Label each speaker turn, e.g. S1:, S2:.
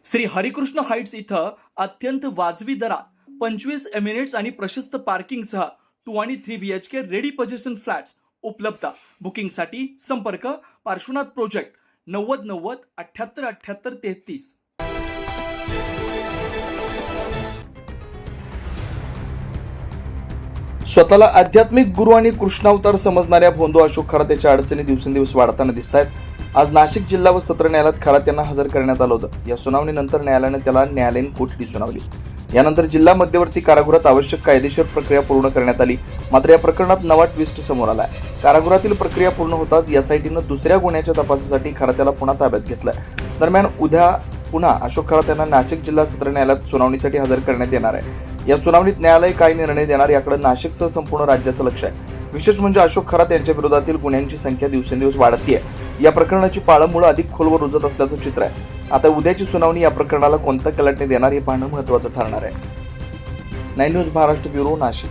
S1: Shri Harikrishna Heights इथं अत्यंत वाजवी दरात 25 एमिनेट्स आणि प्रशस्त पार्किंगसह 2 आणि 3 BHK रेडी पोझिशन फ्लॅट्स उपलब्ध। बुकिंगसाठी संपर्क पार्श्वनाथ प्रोजेक्ट 9090 78 78 33। स्वतःला आध्यात्मिक गुरु आणि कृष्णावतार समजणाऱ्या भोंदू अशोक खरात याच्या अडचणी दिवसेंदिवस वाढताना दिसत आहेत। आज नाशिक जिल्हा व सत्र न्यायालयात खरात यांना हजर करण्यात आलं होतं। या सुनावणीनंतर न्यायालयाने त्याला न्यायालयीन कोठडी सुनावली। यानंतर जिल्हा मध्यवर्ती कारागृहात आवश्यक कायदेशीर प्रक्रिया पूर्ण करण्यात आली। मात्र या प्रकरणात नवा ट्विस्ट समोर आला आहे। कारागृहातील प्रक्रिया पूर्ण होताच एसआयटीनं दुसऱ्या गुन्ह्याच्या तपासासाठी खरात याला पुन्हा ताब्यात घेतलं। दरम्यान उद्या पुन्हा अशोक खरात यांना नाशिक जिल्हा सत्र न्यायालयात सुनावणीसाठी हजर करण्यात येणार आहे। या सुनावणीत न्यायालय काय निर्णय देणार याकडे नाशिकसह संपूर्ण राज्याचं लक्ष आहे। विशेष म्हणजे अशोक खरात यांच्या विरोधातील गुन्ह्यांची संख्या दिवसेंदिवस वाढतीये। या प्रकरणाची पाळंमुळं अधिक खोलवर रुजत असल्याचं चित्र आहे। आता उद्याची सुनावणी या प्रकरणाला कोणता कलाटणी देणार हे पाहणं महत्त्वाचं ठरणार आहे। 9 न्यूज महाराष्ट्र ब्युरो, नाशिक।